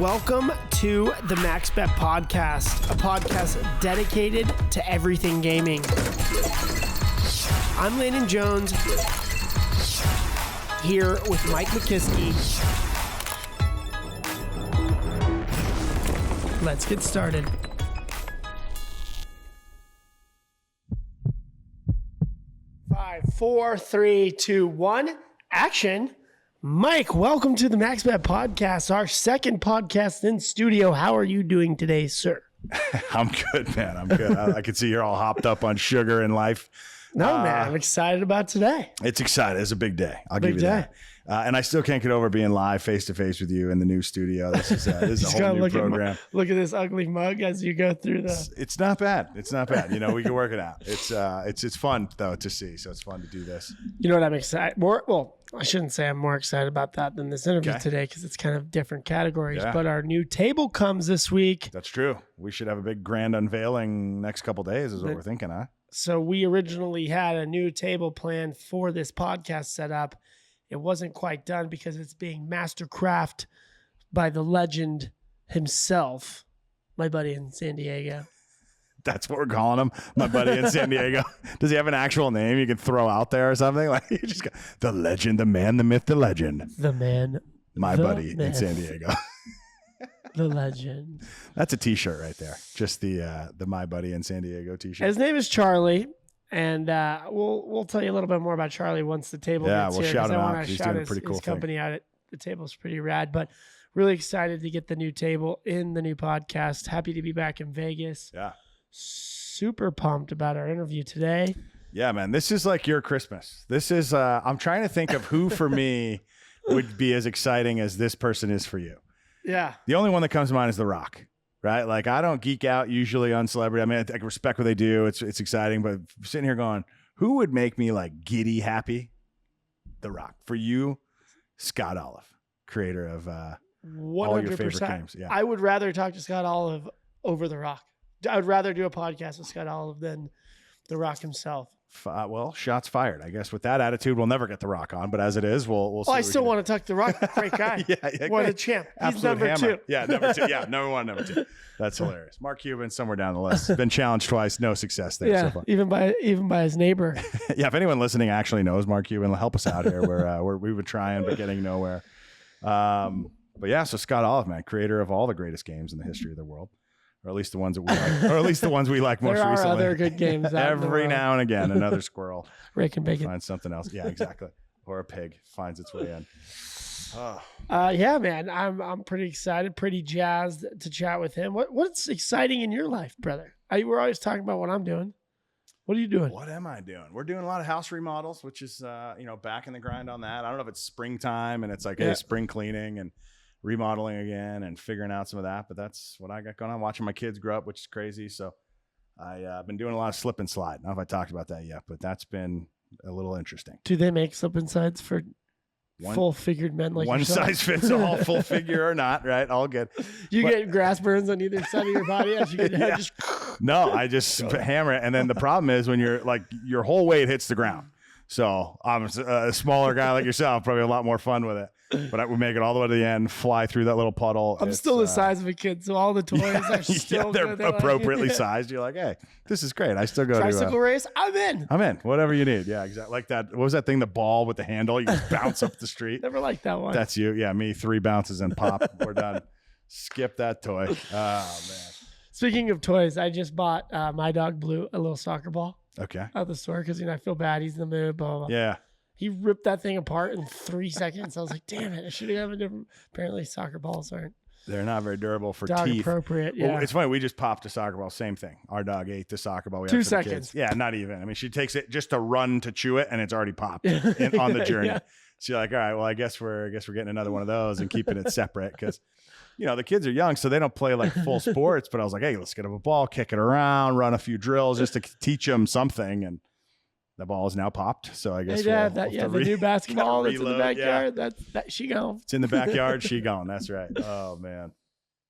Welcome to the MaxBet Podcast, a podcast dedicated to everything gaming. I'm Landon Jones, here with Mike McKiskey. Let's get started. Five, four, three, two, one, action. Mike, welcome to the MaxBet Podcast, our second podcast in studio. How are you doing today, sir? I'm good, man. I'm good. I can see you're all hopped up on sugar in life. No, man. I'm excited about today. It's exciting. It's a big day. I'll give you that. And I still can't get over being live face-to-face with you in the new studio. This is a whole new program. Look at this ugly mug as you go through the... It's not bad. It's not bad. You know, we can work it out. It's fun, though, to see. So it's fun to do this. You know what I'm excited... Well, I shouldn't say I'm more excited about that than this interview today because it's kind of different categories. Yeah. But our new table comes this week. That's true. We should have a big grand unveiling next couple days is what we're thinking, huh? So we originally had a new table planned for this podcast setup. It wasn't quite done because it's being mastercrafted by the legend himself, my buddy in San Diego. That's what we're calling him, my buddy in San Diego. Does he have an actual name you can throw out there or something? Like you just got the legend, the man, the myth, the legend. The man, my buddy in San Diego. The legend. That's a T-shirt right there. Just the my buddy in San Diego T-shirt. His name is Charlie, and we'll tell you a little bit more about Charlie once the table gets we'll here. shout him out. He's doing a pretty cool his company out at the table's pretty rad, but really excited to get the new table in the new podcast. Happy to be back in Vegas. Yeah. Super pumped about our interview today. Yeah, man. This is like your Christmas. This is I'm trying to think of who for me would be as exciting as this person is for you. Yeah. The only one that comes to mind is The Rock, right? Like I don't geek out usually on celebrity. I mean, I respect what they do. It's exciting, but sitting here going, who would make me like giddy happy? The Rock. For you, Scott Olive, creator of 100%. all your favorite games. Yeah. I would rather talk to Scott Olive over The Rock. I would rather do a podcast with Scott Olive than The Rock himself. Well, shots fired. I guess with that attitude, we'll never get The Rock on. But as it is, we'll see. I still want to talk to The Rock. Great guy. Yeah, what a champ. He's absolute number hammer. 2. Yeah, number 2. Yeah, number 1, number 2. That's hilarious. Mark Cuban, somewhere down the list. Been challenged twice. No success there so far. even by his neighbor. Yeah, if anyone listening actually knows Mark Cuban, help us out here. We've been trying but getting nowhere. But yeah, so Scott Olive, man, creator of all the greatest games in the history of the world. Or at least the ones that we like, or at least the ones we like most recently. There are other good games out every now and again. Another squirrel, Rick and Bacon, finds something else. Yeah, exactly. Or a pig finds its way in. Oh. Yeah, man, I'm pretty excited, pretty jazzed to chat with him. What's exciting in your life, brother? We're always talking about what I'm doing. What are you doing? What am I doing? We're doing a lot of house remodels, which is back in the grind on that. I don't know if it's springtime and it's like spring cleaning and remodeling again and figuring out some of that, but that's what I got going on. Watching my kids grow up, which is crazy. So I've been doing a lot of slip and slide. I don't know if I talked about that yet, but that's been a little interesting. Do they make slip and slides for full-figured men like one yourself? Size fits all, full figure or not, right? All good. Get grass burns on either side of your body as you get just... No, I just hammer it. And then the problem is when you're like your whole weight hits the ground. So I'm a smaller guy like yourself, probably a lot more fun with it. But I would make it all the way to the end, fly through that little puddle. I'm still the size of a kid, so all the toys are still they're appropriately sized. You're like, hey, this is great. I still go tricycle race. I'm in. Whatever you need. Yeah, exactly. Like that. What was that thing? The ball with the handle. You just bounce up the street. Never liked that one. That's you. Yeah, me. 3 bounces and pop. We're done. Skip that toy. Oh man. Speaking of toys, I just bought my dog Blue a little soccer ball. Okay. Out the store because I feel bad. He's in the mood. Blah, blah, blah. Yeah. He ripped that thing apart in 3 seconds. I was like, damn it. I should have a different. Apparently, soccer balls aren't. They're not very durable for dog teeth. Appropriate. Yeah. Well, it's funny. We just popped a soccer ball. Same thing. Our dog ate the soccer ball. 2 seconds. Yeah, not even. I mean, she takes it just to run to chew it, and it's already popped on the journey. Yeah. So you're like, all right, well, I guess we're getting another one of those and keeping it separate because, the kids are young, so they don't play like full sports. But I was like, hey, let's get them a ball, kick it around, run a few drills just to teach them something. And the ball is now popped, so I guess the new basketball that's in the backyard. Yeah. That she gone. It's in the backyard. She gone. That's right. Oh man.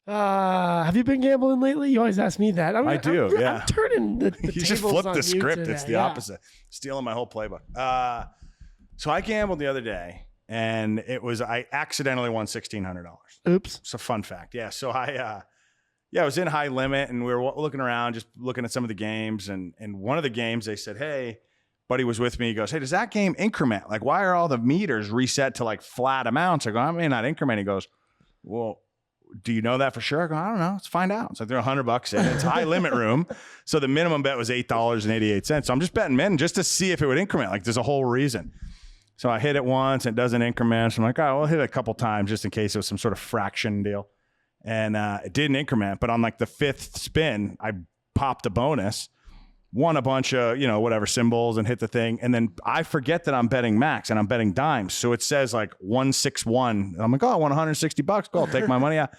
Have you been gambling lately? You always ask me that. I do. I'm turning the you tables just flipped on the you script. today. It's the opposite. Stealing my whole playbook. So I gambled the other day, and I accidentally won $1,600. Oops. It's a fun fact. Yeah. So I was in high limit, and we were looking around, just looking at some of the games. And one of the games, they said, hey, buddy was with me. He goes, hey, does that game increment? Like, why are all the meters reset to like flat amounts? I go, I may not increment. He goes, well, do you know that for sure? I go, I don't know. Let's find out. It's like they're $100 in. It's high limit room. So the minimum bet was $8.88. So I'm just betting min just to see if it would increment. Like, there's a whole reason. So I hit it once, and it doesn't increment. So I'm like, all right, we'll hit it a couple times just in case it was some sort of fraction deal. And it didn't increment. But on like the 5th spin, I popped a bonus, won a bunch of, whatever symbols, and hit the thing. And then I forget that I'm betting max and I'm betting dimes. So it says like 161. I'm like, oh, I won $160. Go, I'll take my money out.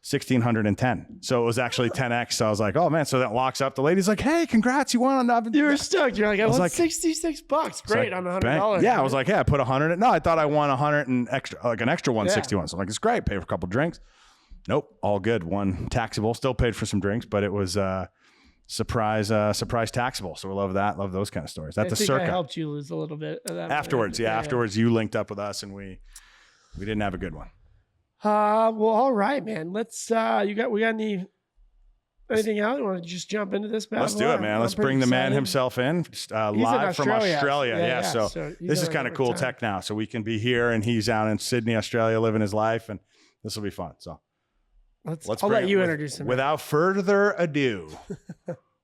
1,610. So it was actually 10x. So I was like, oh man. So that locks up. The lady's like, hey, congrats. You won on that. You were stoked. You're like, I won like $66. Great. Like, on $100. Yeah. I was like, yeah, I put 100. No, I thought I won 100 and extra, like an extra 161. Yeah. So I'm like, it's great. Pay for a couple drinks. Nope. All good. One taxable. Still paid for some drinks, but it was surprise taxable. So we love that. Love those kind of stories. That's a circa. I helped you lose a little bit of that afterwards. Yeah. Afterwards, you linked up with us, and we didn't have a good one. Well, all right, man. Let's we got anything else? You want to just jump into this? Let's do it, man. Let's bring the man himself in, live from Australia. Yeah. So this is kind of cool tech now. So we can be here, and he's out in Sydney, Australia, living his life, and this will be fun. So I'll let you introduce him. Without further ado,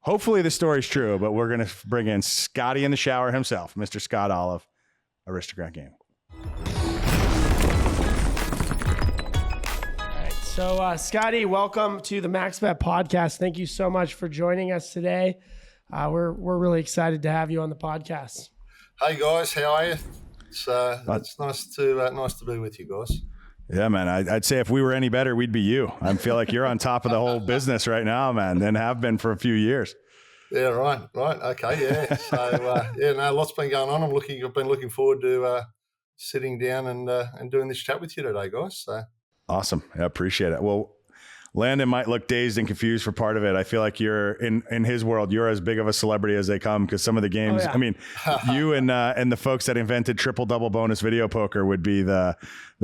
hopefully the story's true, but we're going to bring in Scotty in the shower himself, Mr. Scott Olive, Aristocrat Gaming. So, Scotty, welcome to the MaxBet podcast. Thank you so much for joining us today. We're really excited to have you on the podcast. Hey guys, how are you? It's nice to be with you guys. Yeah, man. I'd say if we were any better, we'd be you. I feel like you're on top of the whole business right now, man, and have been for a few years. Yeah, right. Okay, yeah. So, lots been going on. I've been looking forward to sitting down and doing this chat with you today, guys. So. Awesome. I appreciate it. Well, Landon might look dazed and confused for part of it. I feel like you're in his world, you're as big of a celebrity as they come, because some of the games, I mean, you and the folks that invented triple double bonus video poker would be the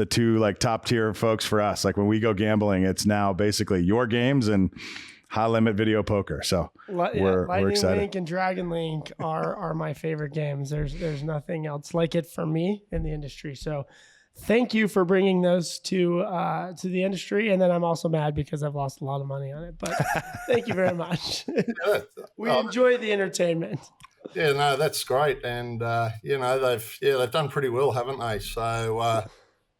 two like top tier folks for us. Like when we go gambling, it's now basically your games and high limit video poker. So we're excited. Lightning Link and Dragon Link are my favorite games. There's nothing else like it for me in the industry. So thank you for bringing those to the industry. And then I'm also mad because I've lost a lot of money on it, but thank you very much. We enjoy the entertainment. Yeah, no, that's great. And, they've done pretty well, haven't they? So,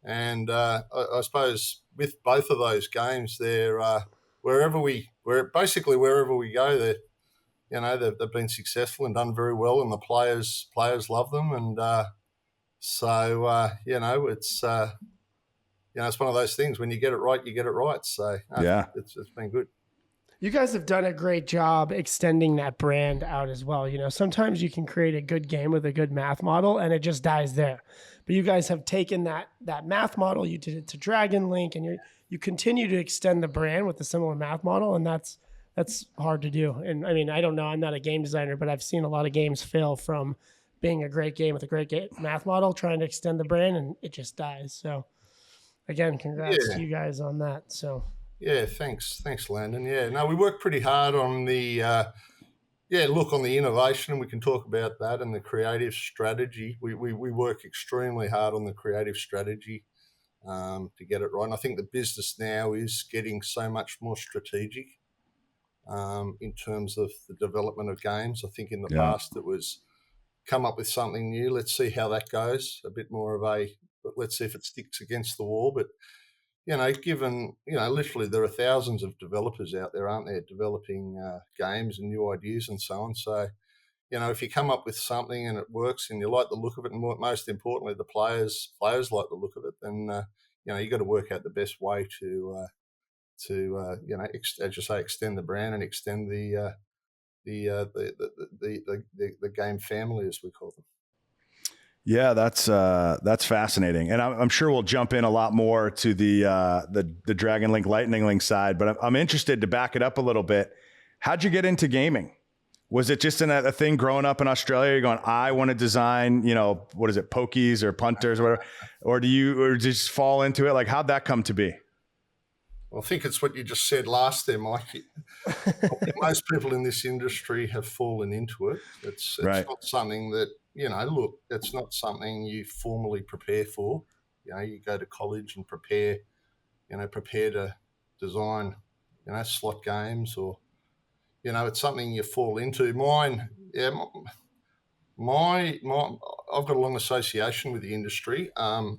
I suppose with both of those games, they're, wherever we go, they've been successful and done very well, and the players love them. And, it's one of those things. When you get it right, you get it right. So it's been good. You guys have done a great job extending that brand out as well. Sometimes you can create a good game with a good math model and it just dies there. But you guys have taken that math model, you did it to Dragon Link, and you continue to extend the brand with a similar math model, and that's hard to do. And I mean, I don't know, I'm not a game designer, but I've seen a lot of games fail from being a great game with a great math model, trying to extend the brand, and it just dies. So again, congrats to you guys on that. So yeah, thanks Landon. Yeah, no, we work pretty hard on the on the innovation, and we can talk about that, and the creative strategy. We work extremely hard on the creative strategy to get it right. And I think the business now is getting so much more strategic in terms of the development of games. I think in the past it was come up with something new. Let's see how that goes. A bit more of let's see if it sticks against the wall. But, given, literally there are thousands of developers out there, aren't there, developing games and new ideas and so on. So, if you come up with something and it works and you like the look of it, and most importantly, the players like the look of it, then, you got to work out the best way to as you say, extend the brand and extend the game family, as we call them. Yeah, that's fascinating, and I'm sure we'll jump in a lot more to the Dragon Link, Lightning Link side. But I'm interested to back it up a little bit. How'd you get into gaming? Was it just a thing growing up in Australia? You're going, I want to design, what is it, pokies or punters or whatever? Or did you just fall into it? Like, how'd that come to be? Well, I think it's what you just said last there, Mike. Most people in this industry have fallen into it. It's Right. not something that, look, it's not something you formally prepare for. You go to college and prepare to design, slot games, or, it's something you fall into. Mine, yeah, my I've got a long association with the industry. I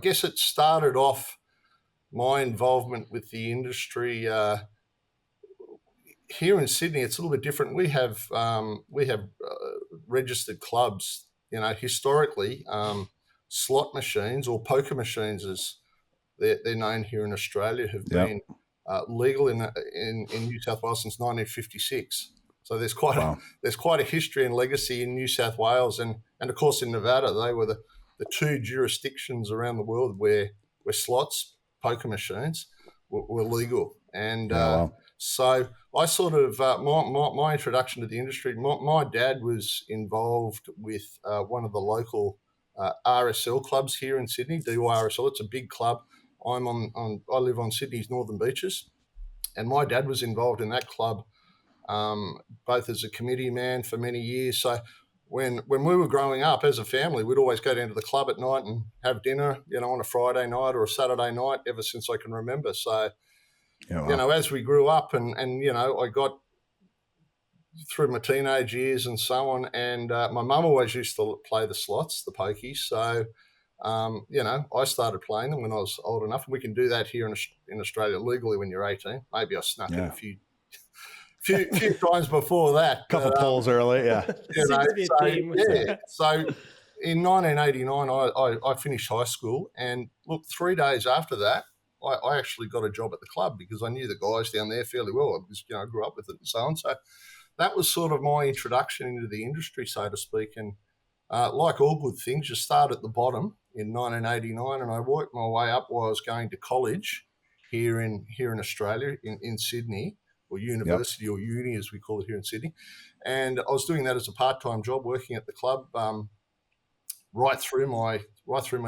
guess it started off my involvement with the industry here in Sydney. It's a little bit different. We have registered clubs. Historically, slot machines or poker machines, as they're known here in Australia, have been legal in New South Wales since 1956. So there's quite a history and legacy in New South Wales, and of course in Nevada. They were the two jurisdictions around the world where slots, poker machines, were legal. And so I sort of my introduction to the industry. My dad was involved with one of the local RSL clubs here in Sydney, DYRSL. It's a big club. I live on Sydney's Northern Beaches, and my dad was involved in that club, both as a committee man for many years. So when we were growing up as a family, we'd always go down to the club at night and have dinner, on a Friday night or a Saturday night, ever since I can remember. So, as we grew up and I got through my teenage years and so on, and my mum always used to play the slots, the pokies. So, I started playing them when I was old enough, and we can do that here in Australia legally when you're 18. Maybe I snuck in a few times before that. Couple polls early, yeah. So in 1989, I finished high school, and look, 3 days after that, I actually got a job at the club because I knew the guys down there fairly well. I grew up with it and so on. So that was sort of my introduction into the industry, so to speak. And like all good things, you start at the bottom in 1989, and I worked my way up while I was going to college here in Australia, in Sydney, or university or uni, as we call it here in Sydney. And I was doing that as a part-time job, working at the club right through my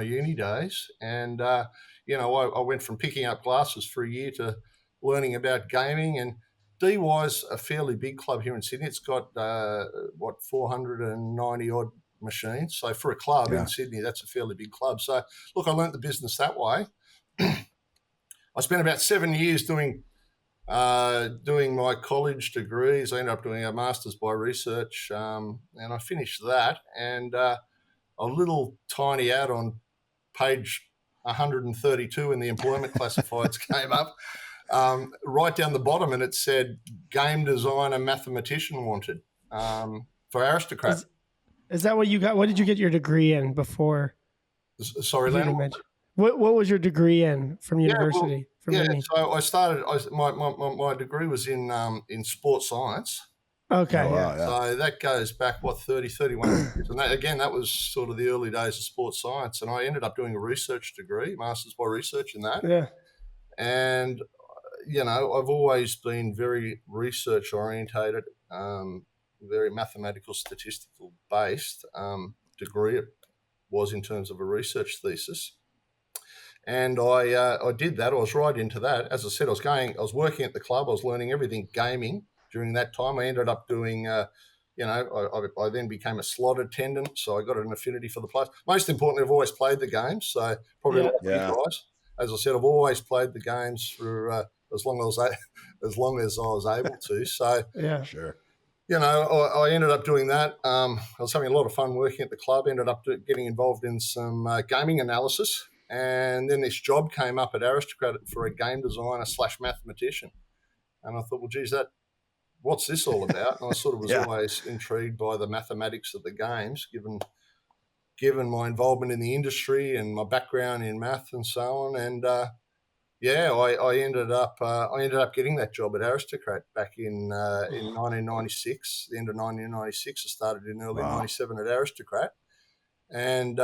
uni days. And, I went from picking up glasses for a year to learning about gaming. And DY's a fairly big club here in Sydney. It's got, 490 odd machines. So for a club in Sydney, that's a fairly big club. So, look, I learnt the business that way. I spent about 7 years doing my college degrees. I ended up doing a master's by research, and I finished that. And a little tiny ad on page 132 in the employment classifieds came up right down the bottom, and it said game designer mathematician wanted for Aristocrat. Is that what you got? What did you get your degree in before? Sorry, Len. What was your degree in from university? So I started. My degree was in sports science. Okay. So that goes back 31 years, and that was sort of the early days of sports science. And I ended up doing a research degree, master's by research in that. Yeah. And I've always been very research orientated, very mathematical, statistical based degree. It was in terms of a research thesis. And I did that. I was right into that. As I said, I was working at the club. I was learning everything gaming during that time. I ended up doing, I then became a slot attendant. So I got an affinity for the players. Most importantly, I've always played the games. So probably a lot of you guys. As I said, I've always played the games for as long as I was able to. So yeah, sure. I ended up doing that. I was having a lot of fun working at the club. Ended up getting involved in some gaming analysis. And then this job came up at Aristocrat for a game designer / mathematician. And I thought, well, geez, what's this all about? And I sort of was always intrigued by the mathematics of the games, given my involvement in the industry and my background in math and so on. And I ended up getting that job at Aristocrat back in 1996. The end of 1996, I started in early 97 at Aristocrat. And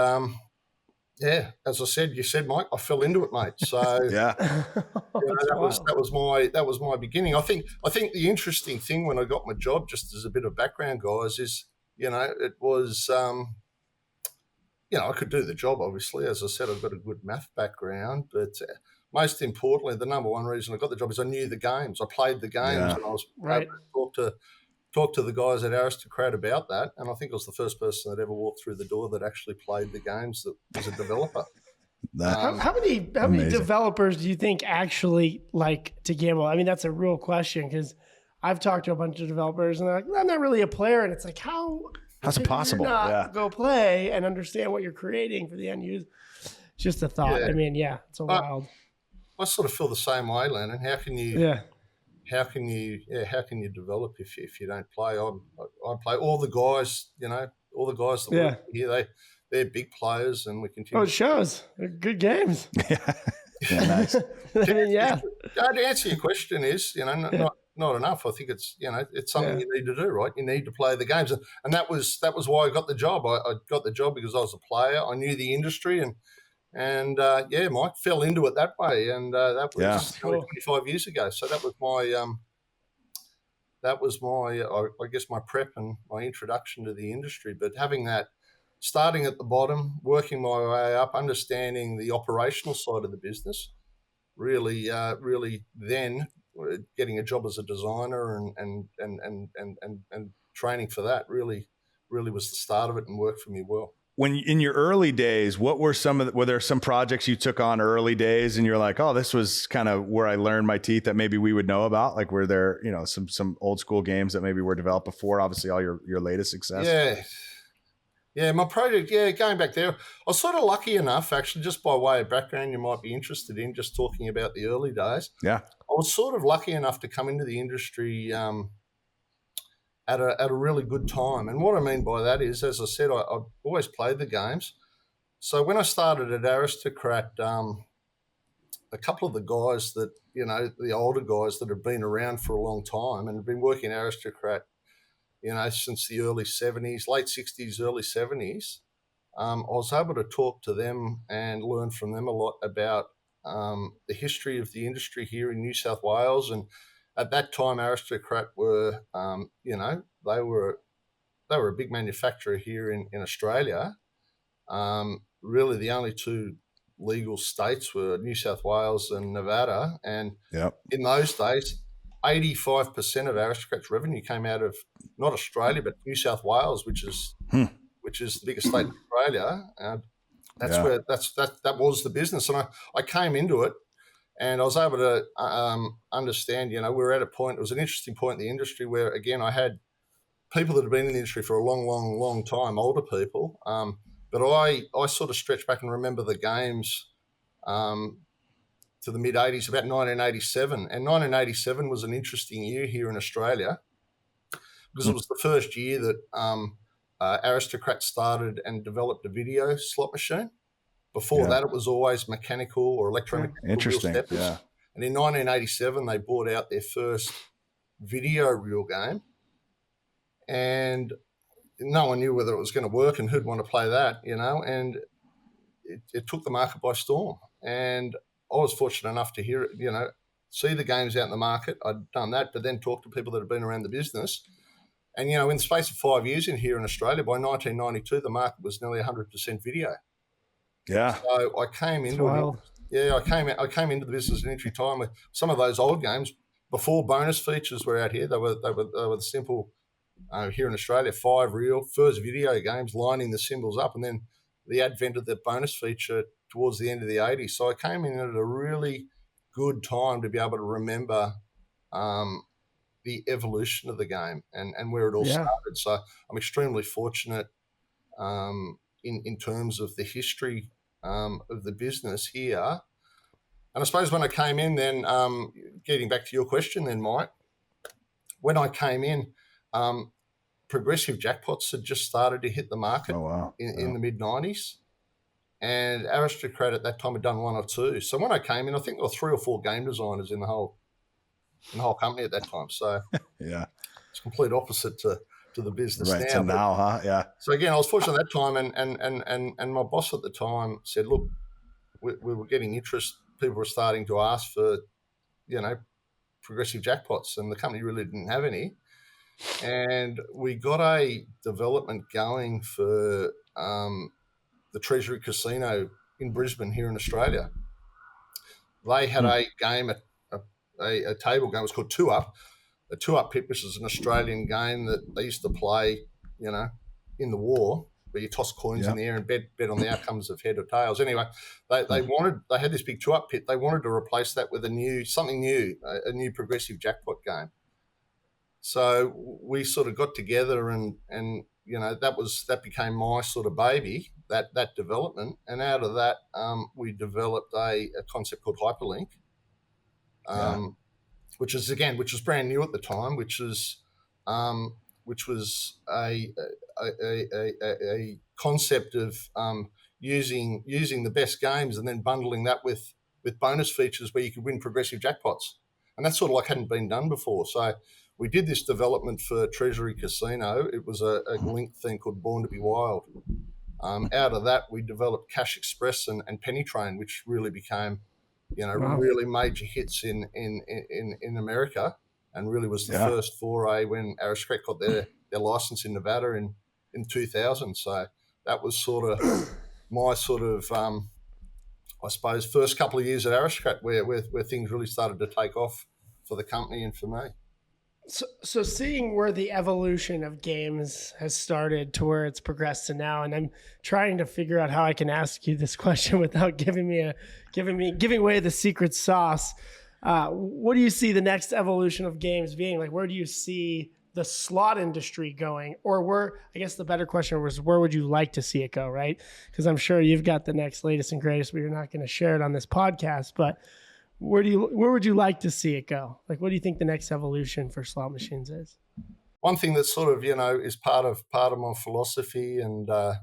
yeah, as I said, you said, Mike, I fell into it, mate. So Yeah. That's wild. that was my beginning. I think the interesting thing when I got my job, just as a bit of background, guys, is it was I could do the job. Obviously, as I said, I've got a good math background, but most importantly, the number one reason I got the job is I knew the games. I played the games, Yeah. and I was able Right. to talk to the guys at Aristocrat about that. And I think I was the first person that ever walked through the door that actually played the games that was a developer. That How many Amazing. developers do you think actually like to gamble? I mean, that's a real question because I've talked to a bunch of developers and they're like, I'm not really a player. And it's like, how's it could you possible? not Yeah. go play and understand what you're creating for the end user? It's just a thought. Yeah. I mean, yeah, it's a wild. I sort of feel the same way, Lennon. How can you Yeah. develop if you don't play? I play all the guys, all the guys that work here. They're big players, and we continue. Oh, it shows. They're good games. Yeah. Nice. I mean, yeah. To answer your question is, not enough. I think it's it's something you need to do, right? You need to play the games, and that was why I got the job. I got the job because I was a player. I knew the industry, and Mike fell into it that way, and that was Cool. 25 years ago. So that was my I guess my prep and my introduction to the industry. But having that, starting at the bottom, working my way up, understanding the operational side of the business, really then getting a job as a designer and training for that really was the start of it and worked for me well. When in your early days, what were were there some projects you took on early days and you're like, oh, this was kind of where I learned my teeth that maybe we would know about? Like, were there, some old school games that maybe were developed before, obviously all your latest success? Yeah, my project, going back there, I was sort of lucky enough, actually, just by way of background you might be interested in, just talking about the early days. Yeah. I was sort of lucky enough to come into the industry at a really good time. And what I mean by that is, as I said, I've always played the games. So when I started at Aristocrat, a couple of the guys that, the older guys that have been around for a long time and have been working at Aristocrat, since the early 70s, late 60s, early 70s, I was able to talk to them and learn from them a lot about the history of the industry here in New South Wales. And at that time, Aristocrat were, they were a big manufacturer here in Australia. Really, the only two legal states were New South Wales and Nevada. And in those days, 85% of Aristocrat's revenue came out of not Australia, but New South Wales, which is the biggest state in Australia. That was the business. And I came into it and I was able to understand, we were at a point, it was an interesting point in the industry where, again, I had people that have been in the industry for a long, long, long time, older people. But I sort of stretch back and remember the games to the mid-'80s, about 1987. And 1987 was an interesting year here in Australia because it was the first year that Aristocrat started and developed a video slot machine. Before that, it was always mechanical or electromechanical. Interesting. Wheel steppers. Yeah. And in 1987, they brought out their first video reel game. And no one knew whether it was going to work and who'd want to play that, and it took the market by storm. And I was fortunate enough to hear it, see the games out in the market. I'd done that, but then talk to people that have been around the business. And, in the space of 5 years in here in Australia, by 1992, the market was nearly 100% video. Yeah. So I came into I came into the business at entry time with some of those old games before bonus features were out here. They were the simple here in Australia 5 reel first video games lining the symbols up, and then the advent of the bonus feature towards the end of the 80s. So I came in at a really good time to be able to remember the evolution of the game and where it all started. So I'm extremely fortunate in terms of the history of the business here. And I suppose when I came in then, getting back to your question then, Mike, when I came in, progressive jackpots had just started to hit the market in the mid-90s. And Aristocrat at that time had done 1 or 2. So when I came in, I think there were 3 or 4 game designers in the whole company at that time. So yeah, it's complete opposite to to the business Right. now. So now, huh? Yeah. So again, I was fortunate at that time, and my boss at the time said, look, we were getting interest. People were starting to ask for, progressive jackpots, and the company really didn't have any. And we got a development going for the Treasury Casino in Brisbane here in Australia. They had a game, a table game. It was called Two Up, a Two Up Pip, which is an Australian game that they used to play, in the war, where you toss coins in the air and bet on the outcomes of head or tails. Anyway, they had this big Two Up Pit. They wanted to replace that with something new, a new progressive jackpot game. So we sort of got together and that became my sort of baby, that development. And out of that, we developed a concept called Hyperlink, which was brand new at the time, which was a concept of using the best games and then bundling that with bonus features where you could win progressive jackpots. And that's sort of like hadn't been done before. So we did this development for Treasury Casino. It was a link thing called Born to be Wild. Out of that, we developed Cash Express and Penny Train, which really became, really major hits in America, and really was the first foray when Aristocrat got their license in Nevada in 2000. So that was sort of my sort of, I suppose, first couple of years at Aristocrat where things really started to take off for the company and for me. So seeing where the evolution of games has started to where it's progressed to now, and I'm trying to figure out how I can ask you this question without giving away the secret sauce. What do you see the next evolution of games being? Like, where do you see the slot industry going? Or I guess the better question was, where would you like to see it go, right? Because I'm sure you've got the next latest and greatest, but you're not going to share it on this podcast. But where would you like to see it go? Like, what do you think the next evolution for slot machines is? One thing that sort of, is part of my philosophy and, the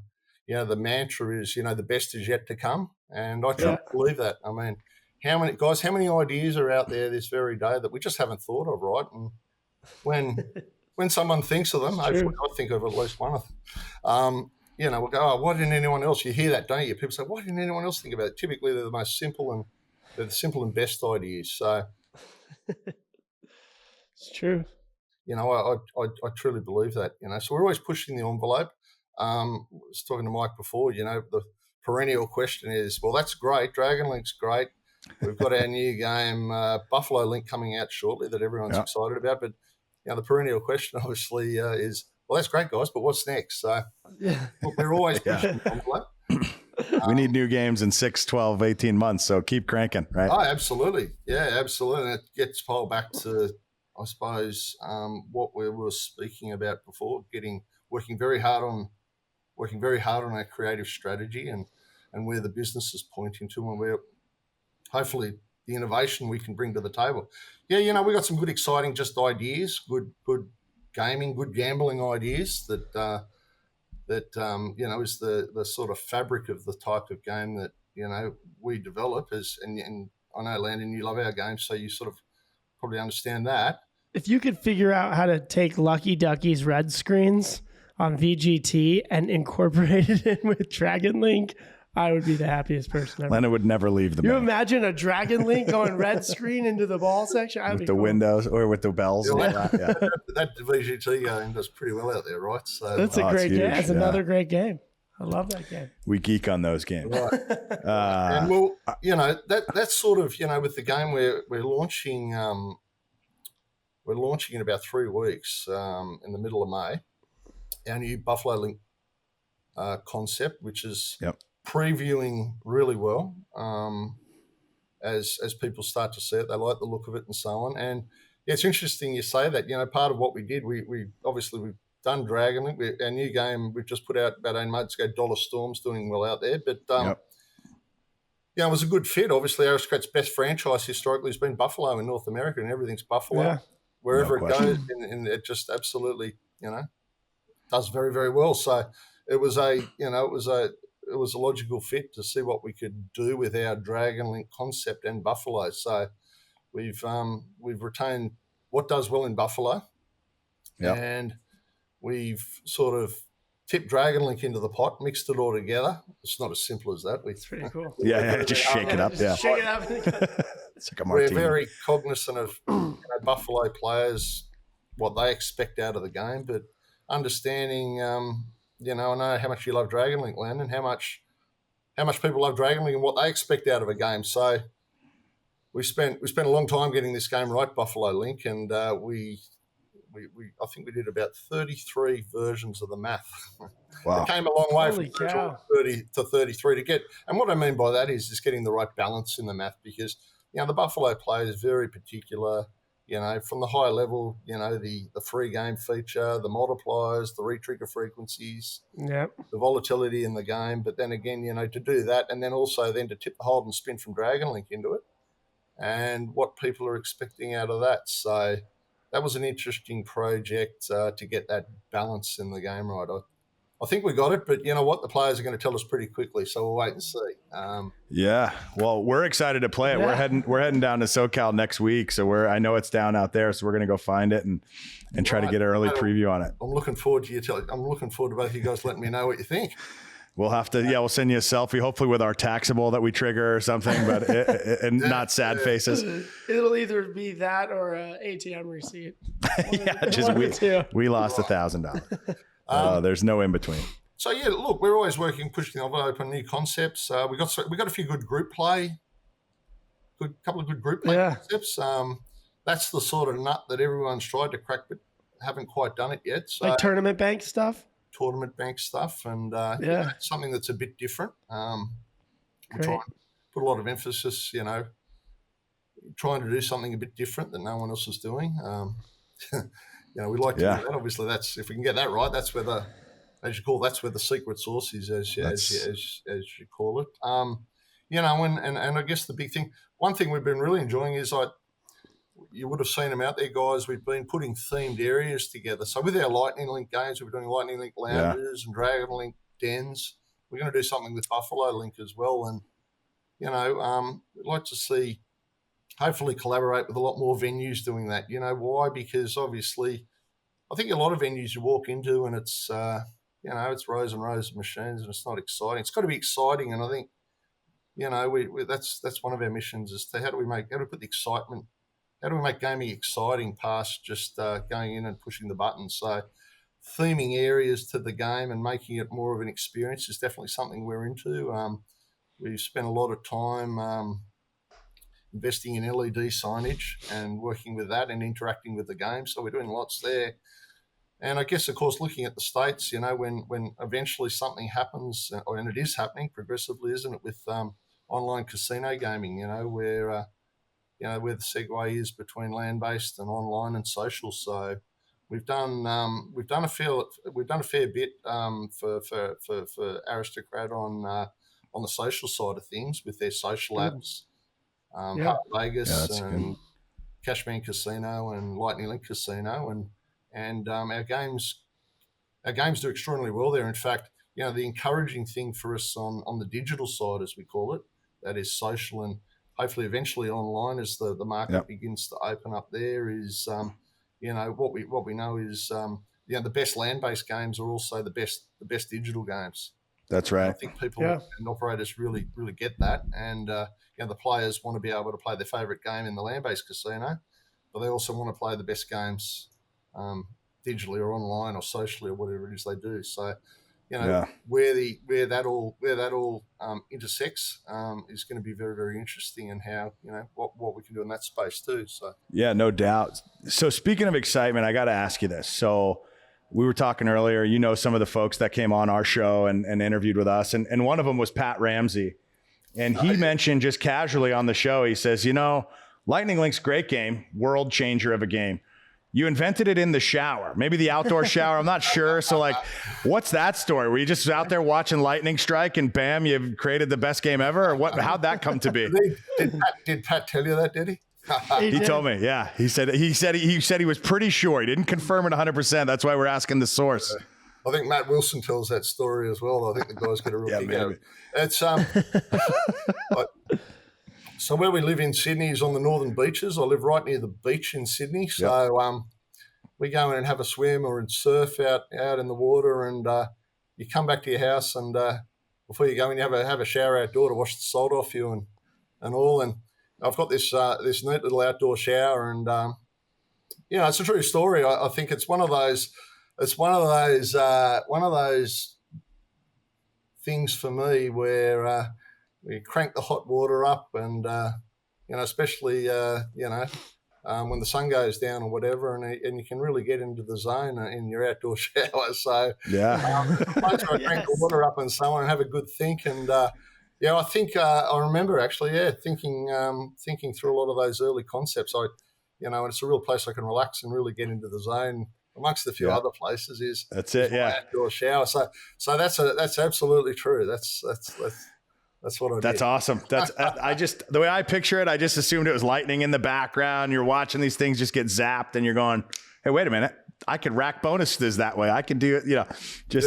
mantra is, the best is yet to come. And I truly believe that. I mean, how many ideas are out there this very day that we just haven't thought of, right? And when someone thinks of them, hopefully I think of at least one of them. We'll go, oh, why didn't anyone else? You hear that, don't you? People say, why didn't anyone else think about it? Typically, they're the most simple and best ideas. So it's true. I truly believe that. So we're always pushing the envelope. I was talking to Mike before. The perennial question is, well, that's great. Dragon Link's great. We've got our new game, Buffalo Link, coming out shortly that everyone's excited about. But the perennial question obviously is, well, that's great, guys, but what's next? So we're always pushing the envelope. We need new games in 6, 12, 18 months. So keep cranking, right? Oh, absolutely. Yeah, absolutely. And it gets pulled back to, I suppose, what we were speaking about before, working very hard on our creative strategy and where the business is pointing to, and where hopefully the innovation we can bring to the table. Yeah, we got some good, exciting just ideas, good gaming, good gambling ideas that is the sort of fabric of the type of game that, we develop and I know, Landon, you love our games, so you sort of probably understand that. If you could figure out how to take Lucky Ducky's red screens on VGT and incorporate it in with Dragon Link, I would be the happiest person ever. Landon would never leave the You bank. Imagine a Dragon Link going red screen into the ball section? With the windows or with the bells. That VGT game does pretty well out there, right? So that's a great game. It's another great game. I love that game. We geek on those games. Right. And well, that's sort of, with the game we're launching in about 3 weeks, in the middle of May, our new Buffalo Link concept, which is previewing really well. As people start to see it, they like the look of it and so on. And it's interesting you say that. Part of what we did, we've done Dragon Link. Our new game we've just put out about 8 months ago, Dollar Storm's doing well out there. But it was a good fit. Obviously, Aristocrat's best franchise historically has been Buffalo in North America, and everything's Buffalo wherever it goes, and it just absolutely does very, very well. So it was a logical fit to see what we could do with our Dragon Link concept and Buffalo. So we've retained what does well in Buffalo, and we've sort of tipped Dragonlink into the pot, mixed it all together. It's not as simple as that. It's pretty cool. Yeah, just shake it up. Yeah, shake it up. It's like a We're martini. very cognizant of Buffalo players, what they expect out of the game, but understanding, I know how much you love Dragonlink, Landon, how much people love Dragonlink and what they expect out of a game. So we spent a long time getting this game right, Buffalo Link, and we I think we did about 33 versions of the math. Wow. It came a long way Holy from cow. 30 to 33 to get. And what I mean by that is just getting the right balance in the math, because the Buffalo player is very particular. From the high level, the free game feature, the multipliers, the retrigger frequencies, Yep. the volatility in the game. But then again, to do that, and then also then to tip the hold and spin from Dragonlink into it, and what people are expecting out of that. So that was an interesting project to get that balance in the game right. I think we got it, but you know what? The players are going to tell us pretty quickly, so we'll wait and see. Yeah, well, we're excited to play it. Yeah. We're heading down to SoCal next week, so I know it's down out there, so we're going to go find it and try to get an early preview on it. I'm looking forward to I'm looking forward to both of you guys letting me know what you think. We'll have to, we'll send you a selfie, hopefully with our taxable that we trigger or something, but and not sad faces. It'll either be that or an ATM receipt. Yeah, just we lost $1,000. There's no in between. So yeah, look, we're always pushing the envelope on new concepts. We got a few good group play, couple of good group play concepts. That's the sort of nut that everyone's tried to crack, but haven't quite done it yet. So Like tournament bank stuff. Tournament bank stuff, and something that's a bit different. We're trying to put a lot of emphasis, trying to do something a bit different that no one else is doing. We like to do that. Obviously, that's if we can get that right. That's where that's where the secret sauce is, as you call it. And I guess the big thing, one thing we've been really enjoying is you would have seen them out there, guys. We've been putting themed areas together. So with our Lightning Link games, we're doing Lightning Link lounges and Dragon Link dens. We're going to do something with Buffalo Link as well. And, we'd like to see, hopefully collaborate with a lot more venues doing that. Why? Because obviously, I think a lot of venues you walk into and it's, it's rows and rows of machines and it's not exciting. It's got to be exciting. And I think, that's one of our missions is how do we put the excitement. How do we make gaming exciting past just going in and pushing the buttons? So theming areas to the game and making it more of an experience is definitely something we're into. We've spent a lot of time investing in LED signage and working with that and interacting with the game. So we're doing lots there. And I guess, of course, looking at the States, when eventually something happens, and it is happening progressively, isn't it, with online casino gaming, where the segue is between land-based and online and social. So we've done a fair bit for Aristocrat on the social side of things with their social apps, Heart Vegas and Cashman Casino and Lightning Link Casino, and our games do extraordinarily well there. In fact, the encouraging thing for us on the digital side, as we call it, that is social and hopefully eventually online as the market begins to open up there is, what we know is, the best land-based games are also the best digital games. That's right. I think people and operators really, really get that. And, the players want to be able to play their favorite game in the land-based casino, but they also want to play the best games digitally or online or socially or whatever it is they do. So, where that all intersects is going to be very, very interesting, and how what we can do in that space too. So no doubt. So speaking of excitement, I got to ask you this. So we were talking earlier. Some of the folks that came on our show and interviewed with us, and one of them was Pat Ramsey, and he mentioned just casually on the show. He says, Lightning Link's great game, world changer of a game. You invented it in the shower, maybe the outdoor shower. I'm not sure. So what's that story? Were you just out there watching lightning strike and bam, you've created the best game ever? Or what? How'd that come to be? Did Pat tell you that? Did he? He told me. Yeah. He said he was pretty sure. He didn't confirm it 100%. That's why we're asking the source. I think Matt Wilson tells that story as well. I think the guy's got a real kick out of it. It's So where we live in Sydney is on the northern beaches. I live right near the beach in Sydney. So we go in and have a swim or surf out in the water, and you come back to your house, and before you go in, you have a shower outdoor to wash the salt off you and all. And I've got this neat little outdoor shower, and it's a true story. I think it's one of those. It's one of those things for me where we crank the hot water up, and especially when the sun goes down or whatever, and you can really get into the zone in your outdoor shower. So I crank the water up and so on, and have a good think. And I think I remember actually, thinking through a lot of those early concepts. And it's a real place I can relax and really get into the zone. Amongst a few other places is outdoor shower. So that's absolutely true. That's what I did. That's awesome. That's the way I picture it. I just assumed it was lightning in the background. You're watching these things just get zapped, and you're going, "Hey, wait a minute! I could rack bonuses that way. I can do it."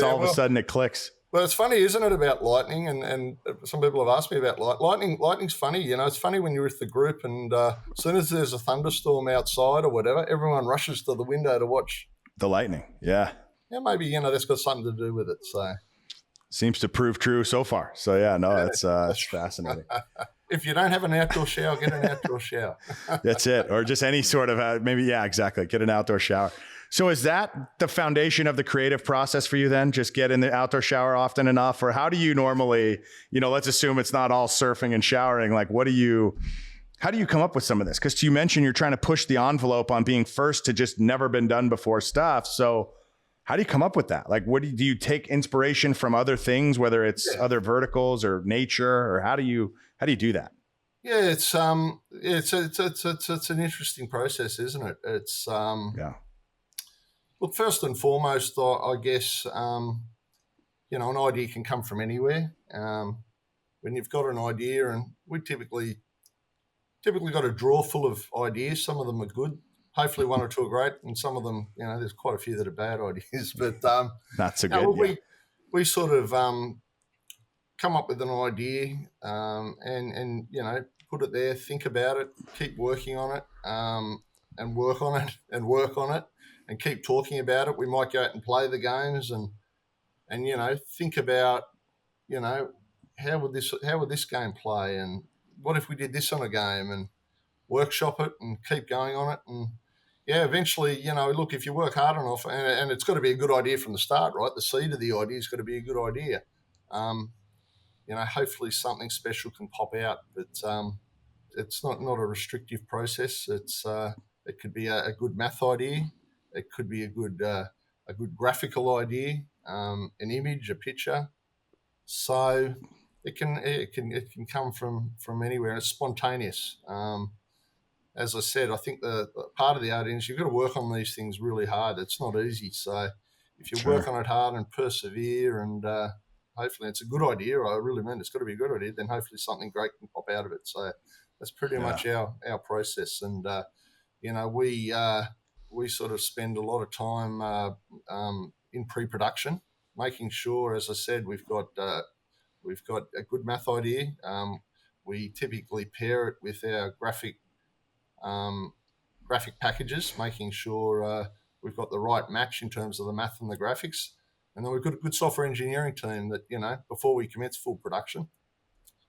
All of a sudden it clicks. Well, it's funny, isn't it, about lightning? And some people have asked me about lightning. Lightning's funny. It's funny when you're with the group, and as soon as there's a thunderstorm outside or whatever, everyone rushes to the window to watch the lightning. Yeah. Yeah, maybe that's got something to do with it. So seems to prove true so far. So that's fascinating. If you don't have an outdoor shower, get an outdoor shower. That's it. Or just any sort of exactly. Get an outdoor shower. So is that the foundation of the creative process for you then? Just get in the outdoor shower often enough? Or how do you normally, let's assume it's not all surfing and showering. Like how do you come up with some of this? Because you mentioned you're trying to push the envelope on being first to just never been done before stuff. So how do you come up with that? Like, do you take inspiration from other things, whether it's other verticals or nature, or how do you do that? Yeah, it's an interesting process, isn't it? It's Look, first and foremost, I guess an idea can come from anywhere. When you've got an idea, and we typically got a drawer full of ideas. Some of them are good. Hopefully one or two are great, and some of them, there's quite a few that are bad ideas. But not so good. We sort of come up with an idea and put it there, think about it, keep working on it, and work on it and work on it, and keep talking about it. We might go out and play the games and think about how would this game play, and what if we did this on a game, and workshop it and keep going on it. And eventually, look, if you work hard enough, and it's got to be a good idea from the start, right? The seed of the idea has got to be a good idea. Hopefully something special can pop out, but it's not a restrictive process. It could be a good math idea. It could be a good graphical idea, an image, a picture. So it can come from anywhere, and it's spontaneous. As I said, I think the part of the art is you've got to work on these things really hard. It's not easy. So if you work on it hard and persevere, and hopefully it's a good idea, I really mean it's got to be a good idea, then hopefully something great can pop out of it. So that's pretty much our process. And we sort of spend a lot of time in pre-production, making sure, as I said, we've got a good math idea. We typically pair it with our graphic packages, making sure we've got the right match in terms of the math and the graphics. And then we've got a good software engineering team that, before we commence full production,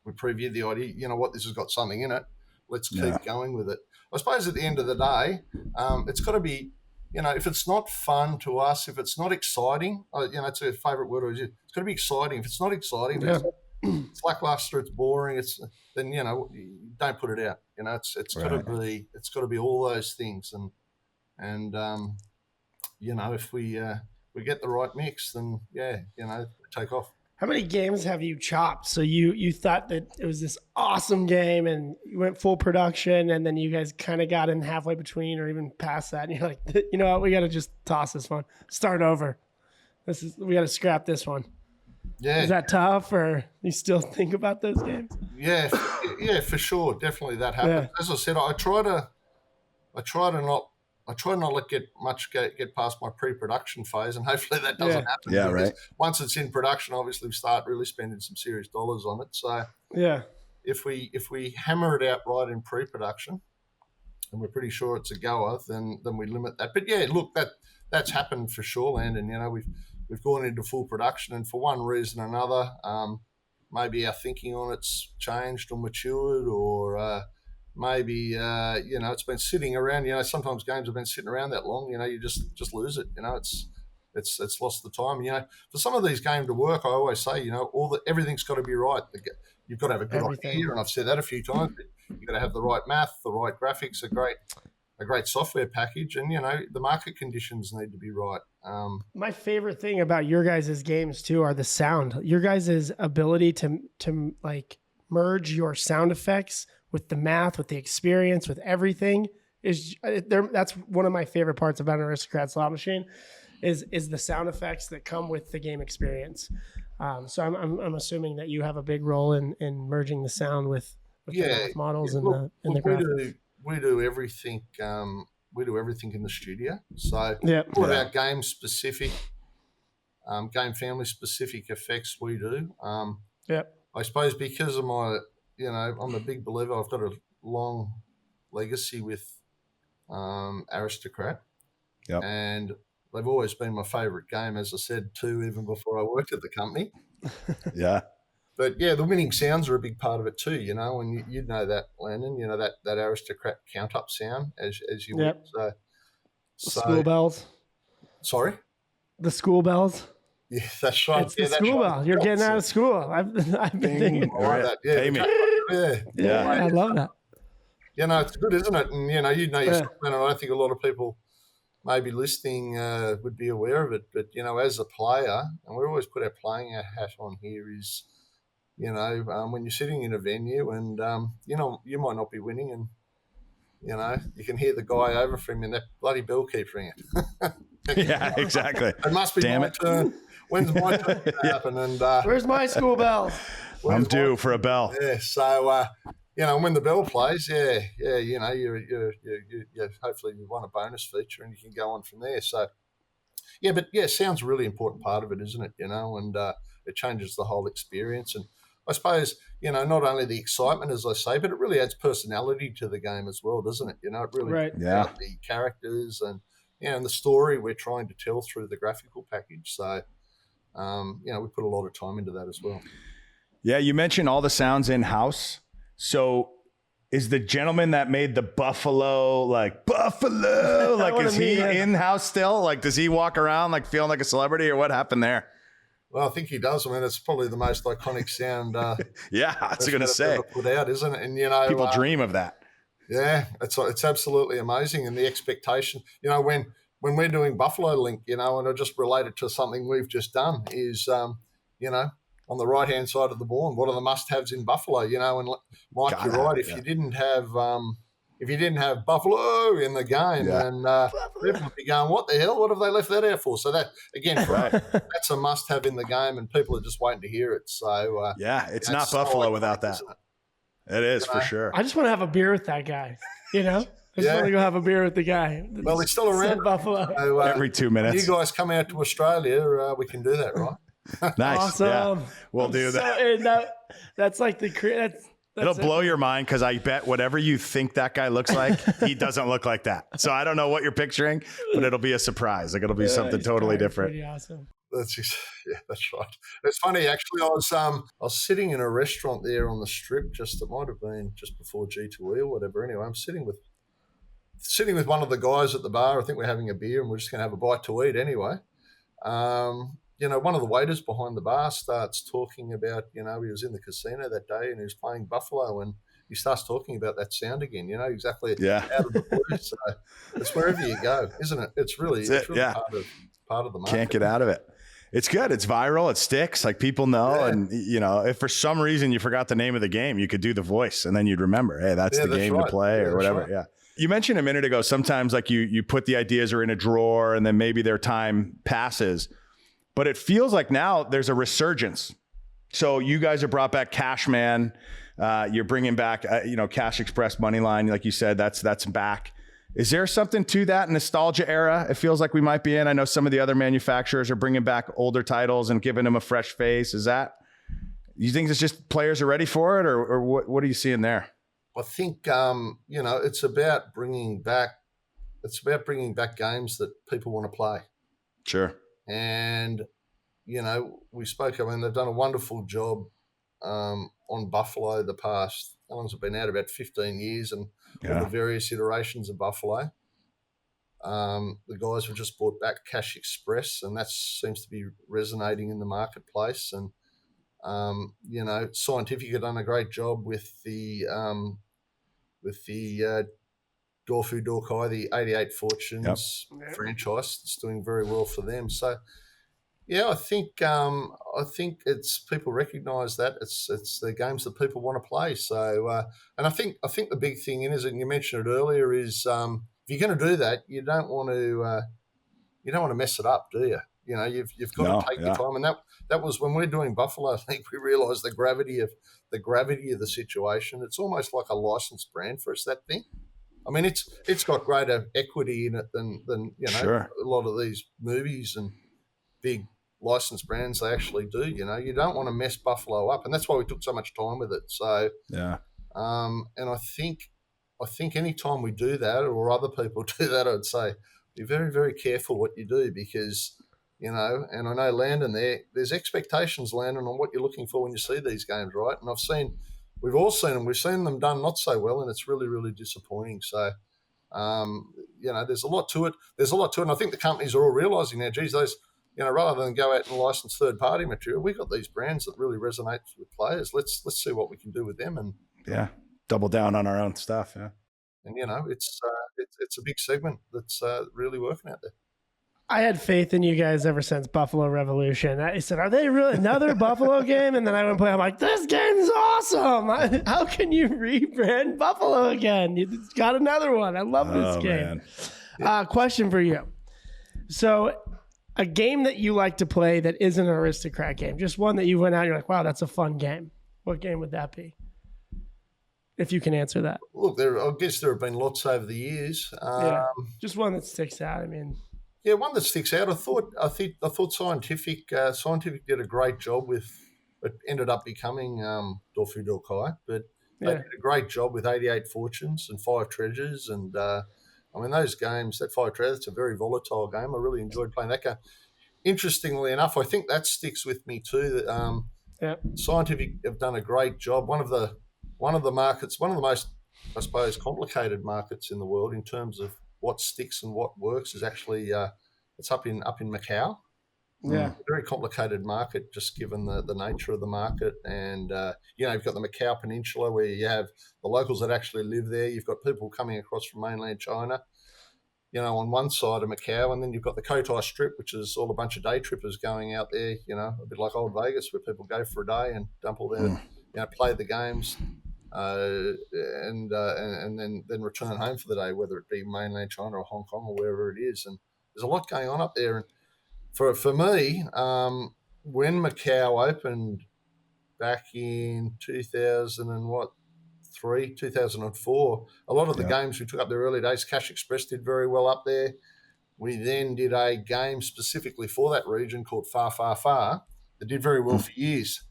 we preview the idea, this has got something in it. Let's keep going with it. I suppose at the end of the day, it's got to be, if it's not fun to us, if it's not exciting, it's a favorite word. It's got to be exciting. If it's not exciting, it's lackluster, it's boring, then don't put it out. It's got to be all those things, and if we get the right mix, then take off. How many games have you chopped? So you thought that it was this awesome game, and you went full production, and then you guys kind of got in halfway between or even past that, and you're like, you know what, we got to just toss this one, start over. We got to scrap this one. Yeah. Is that tough, or you still think about those games? Yeah, for sure. Definitely that happens. Yeah. As I said, I try to not let get past my pre-production phase, and hopefully that doesn't happen. Yeah, right. Once it's in production, obviously we start really spending some serious dollars on it. So if we hammer it out right in pre-production, and we're pretty sure it's a goer, then we limit that. But yeah, look, that's happened for sure, Landon. You know, we've gone into full production, and for one reason or another, maybe our thinking on it's changed or matured, or maybe you know, it's been sitting around. You know, sometimes games have been sitting around that long. You know, you just lose it. You know, it's lost the time. You know, for some of these games to work, I always say, you know, everything's got to be right. You've got to have a good idea, and I've said that a few times. You've got to have the right math, the right graphics, a great software package, and you know, the market conditions need to be right. My favorite thing about your guys' games too are the sound. Your guys' ability to like merge your sound effects with the math, with the experience, with everything is there. That's one of my favorite parts about an Aristocrat slot machine is the sound effects that come with the game experience. So I'm assuming that you have a big role in merging the sound with the math models and the graphics. We do everything. We do everything in the studio. So all of our game specific, game family specific effects we do. I suppose because of my, you know, I'm a big believer. I've got a long legacy with Aristocrat, and they've always been my favourite game, as I said too, even before I worked at the company. Yeah. But yeah, the winning sounds are a big part of it too, you know, and you'd know that, Landon, you know, that Aristocrat count up sound as you win. So school bells. Sorry? The school bells. Yeah, that's right. It's the school bell. You're getting out of school. I've been thinking. That. Yeah, pay me. Yeah, I love that. You know, it's good, isn't it? And you know yourself, and I don't think a lot of people maybe listening would be aware of it. But you know, as a player, and we always put our playing hat on here, is, you know, when you're sitting in a venue and, you know, you might not be winning and, you know, you can hear the guy over from you and that bloody bell keeps ringing. Yeah, exactly. It must be my turn. When's my turn to happen? And where's my school bell? I'm due for a bell. Yeah, so, you know, when the bell plays, you know, you hopefully you won a bonus feature and you can go on from there. So, yeah, but, yeah, sound's a really important part of it, isn't it, you know, and it changes the whole experience. And I suppose, you know, not only the excitement, as I say, but it really adds personality to the game as well, doesn't it? You know, it really the characters and, you know, and the story we're trying to tell through the graphical package. So, you know, we put a lot of time into that as well. Yeah, you mentioned all the sounds in-house. So is the gentleman that made the buffalo, like, is he in-house still? Like, does he walk around like feeling like a celebrity, or what happened there? Well, I think he does. I mean, it's probably the most iconic sound. Yeah, I was going to say. Put out, isn't it? And you know, people dream of that. Yeah, it's absolutely amazing, and the expectation. You know, when we're doing Buffalo Link, you know, and I just relate it to something we've just done is, you know, on the right hand side of the board, what are the must-haves in Buffalo? You know, and Mike, you're right. If you didn't have Buffalo in the game, then people would be going, what the hell? What have they left that out for? So that, again, that's a must-have in the game, and people are just waiting to hear it. So it's not Buffalo without that. It is, for sure. I just want to have a beer with that guy, you know? I just want to go have a beer with the guy. Well, he's still around. Buffalo. So, every 2 minutes. You guys come out to Australia, we can do that, right? Nice. Awesome. Yeah. We'll do that. That's like It'll blow your mind, because I bet whatever you think that guy looks like, he doesn't look like that. So I don't know what you're picturing, but it'll be a surprise. Like, it'll be something totally different. Pretty awesome. That's right. It's funny, actually. I was sitting in a restaurant there on the strip. It might have been just before G2E or whatever. Anyway, I'm sitting with one of the guys at the bar. I think we're having a beer and we're just going to have a bite to eat anyway. You know, one of the waiters behind the bar starts talking about, you know, he was in the casino that day and he was playing Buffalo, and he starts talking about that sound again, you know, exactly out of the blue. So it's wherever you go, isn't it? It's really part of the market. Can't get out of it. It's good. It's viral. It sticks. Like, people know. And, you know, if for some reason you forgot the name of the game, you could do the voice and then you'd remember, hey, that's the game to play or whatever. Right. Yeah. You mentioned a minute ago, sometimes like you put the ideas are in a drawer and then maybe their time passes. But it feels like now there's a resurgence. So you guys have brought back Cashman. You're bringing back, Cash Express Moneyline. Like you said, that's back. Is there something to that nostalgia era it feels like we might be in? I know some of the other manufacturers are bringing back older titles and giving them a fresh face. You think it's just players are ready for it, or what are you seeing there? I think it's about bringing back games that people want to play. Sure. And we spoke. I mean, they've done a wonderful job on Buffalo the past. How long's it been out? About 15 years, and all the various iterations of Buffalo. The guys have just brought back Cash Express, and that seems to be resonating in the marketplace. And Scientific have done a great job with the Dorfu Dorkai, the 88 Fortunes franchise. It's doing very well for them. So, yeah, I think it's people recognise that it's the games that people want to play. So, and I think the big thing is, and you mentioned it earlier, is if you're going to do that, you don't want to mess it up, do you? You've got to take your time, and that was when we're doing Buffalo. I think we realised the gravity of the situation. It's almost like a licensed brand for us, that thing. I mean, it's got greater equity in it than a lot of these movies and big licensed brands they actually do. You don't want to mess Buffalo up, and that's why we took so much time with it. So and I think any time we do that, or other people do that, I'd say be very, very careful what you do, because and I know Landon, there's expectations, Landon, on what you're looking for when you see these games, right? And we've all seen them. We've seen them done not so well, and it's really, really disappointing. So, there's a lot to it. And I think the companies are all realising now, geez, those, rather than go out and license third-party material, we've got these brands that really resonate with players. Let's see what we can do with them, and double down on our own stuff. Yeah, and it's a big segment that's really working out there. I had faith in you guys ever since Buffalo Revolution. I said, are they really another Buffalo game? And then I went and play. I'm like, this game's awesome. How can you rebrand Buffalo again? You got another one. I love this game. Question for you. So a game that you like to play that isn't an Aristocrat game, just one that you went out and you're like, wow, that's a fun game. What game would that be? If you can answer that. Look, I guess there have been lots over the years. Just one that sticks out. I mean... Yeah, one that sticks out. I thought Scientific did a great job with. It ended up becoming Dorfu Dorkai, but they did a great job with 88 Fortunes and 5 Treasures, and those games. That 5 Treasures, it's a very volatile game. I really enjoyed playing that game. Interestingly enough, I think that sticks with me too. That Scientific have done a great job. One of the markets, one of the most, I suppose, complicated markets in the world in terms of what sticks and what works is actually it's up in Macau. Yeah, a very complicated market, just given the nature of the market. And you've got the Macau Peninsula where you have the locals that actually live there. You've got people coming across from mainland China, on one side of Macau, and then you've got the Cotai Strip, which is all a bunch of day trippers going out there. A bit like old Vegas, where people go for a day and dump all their, play the games. And then return home for the day, whether it be mainland China or Hong Kong or wherever it is. And there's a lot going on up there. And for me, when Macau opened back in 2004, a lot of the games we took up there early days, Cash Express did very well up there. We then did a game specifically for that region called Far, Far, Far that did very well for years.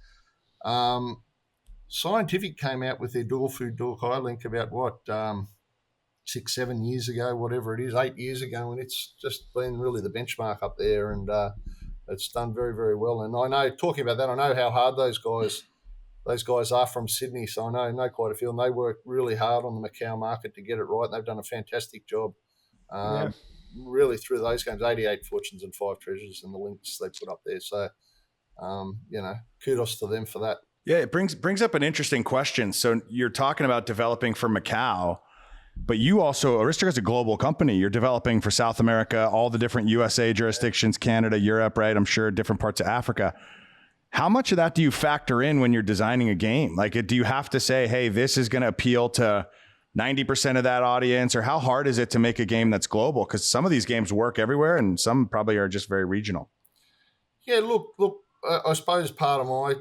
Scientific came out with their Dorfu Dorkai link about 6-7 years ago, whatever it is, 8 years ago, and it's just been really the benchmark up there, and it's done very, very well. And I know, talking about that, I know how hard those guys are from Sydney, so I know quite a few, and they work really hard on the Macau market to get it right, and they've done a fantastic job. Really through those games, 88 Fortunes and 5 Treasures, and the links they put up there. So, kudos to them for that. Yeah, it brings up an interesting question. So you're talking about developing for Macau, but you also, Aristocrat's a global company. You're developing for South America, all the different USA jurisdictions, Canada, Europe, right? I'm sure different parts of Africa. How much of that do you factor in when you're designing a game? Like, do you have to say, hey, this is going to appeal to 90% of that audience? Or how hard is it to make a game that's global? Because some of these games work everywhere and some probably are just very regional. Yeah, look, I suppose part of my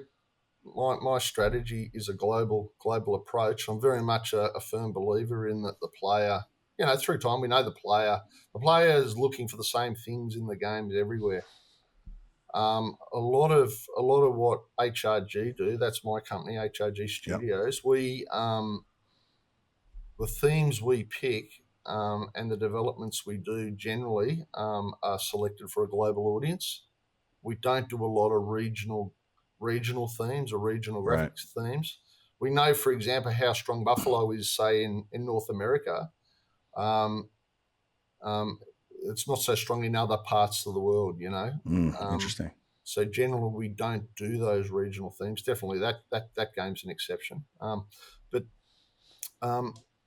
strategy is a global approach. I'm very much a firm believer in that the player, through time, we know the player is looking for the same things in the games everywhere. A lot of what HRG do, that's my company, HRG Studios, we the themes we pick and the developments we do generally are selected for a global audience. We don't do a lot of regional themes or regional Right. graphics themes. We know, for example, how strong Buffalo is, say, in North America. Um, it's not so strong in other parts of the world, you know. Interesting. So generally, we don't do those regional themes. Definitely, that game's an exception. But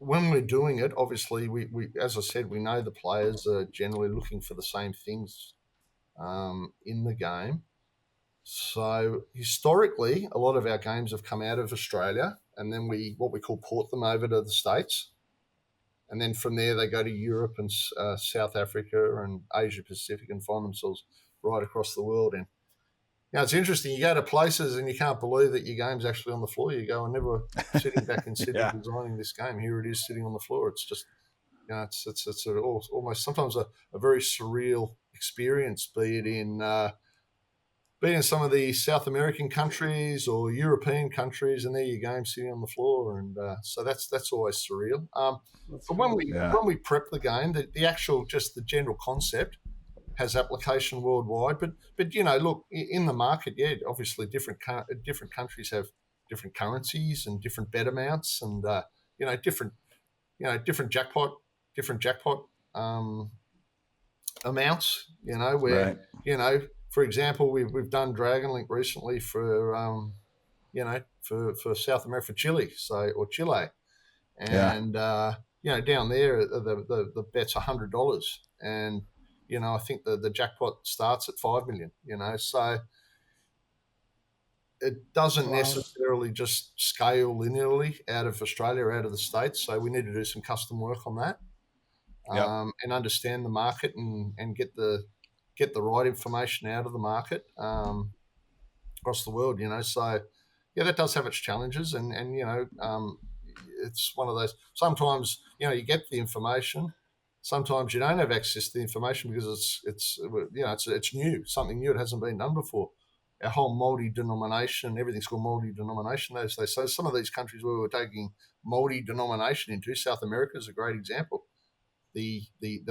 when we're doing it, obviously, we as I said, we know the players are generally looking for the same things in the game. So historically, a lot of our games have come out of Australia, and then we call port them over to the States, and then from there they go to Europe and South Africa and Asia Pacific and find themselves right across the world. And it's interesting. You go to places and you can't believe that your game's actually on the floor. You go, I never sitting back in Sydney designing this game. Here it is sitting on the floor. It's just, it's almost sometimes a very surreal experience, be it in some of the South American countries or European countries, and there your game sitting on the floor, and so that's always surreal. But when we prep the game, the actual just the general concept has application worldwide. But look, in the market, obviously different countries have different currencies and different bet amounts, and different jackpot amounts. For example, we've done Dragon Link recently for South America, for Chile, or Chile, and down there the bet's $100, and I think the jackpot starts at 5 million. So it doesn't necessarily just scale linearly out of Australia or out of the States. So we need to do some custom work on that, and understand the market and get the right information out of the market across the world. So that does have its challenges, and it's one of those. Sometimes you get the information. Sometimes you don't have access to the information because it's new, something new. It hasn't been done before. Our whole multi-denomination, everything's called multi-denomination those days. So some of these countries where we're taking multi-denomination into, South America is a great example. The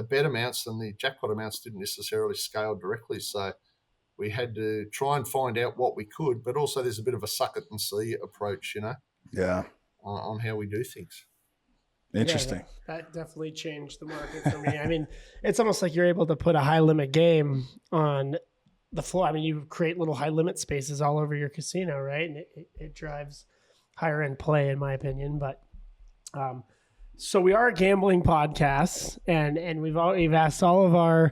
bet amounts and the jackpot amounts didn't necessarily scale directly, so we had to try and find out what we could. But also, there's a bit of a suck it and see approach, on how we do things. Interesting. Yeah, that definitely changed the market for me. I mean, it's almost like you're able to put a high limit game on the floor. I mean, you create little high limit spaces all over your casino, right? And it drives higher end play, in my opinion. But so we are a gambling podcast, and we've asked all of our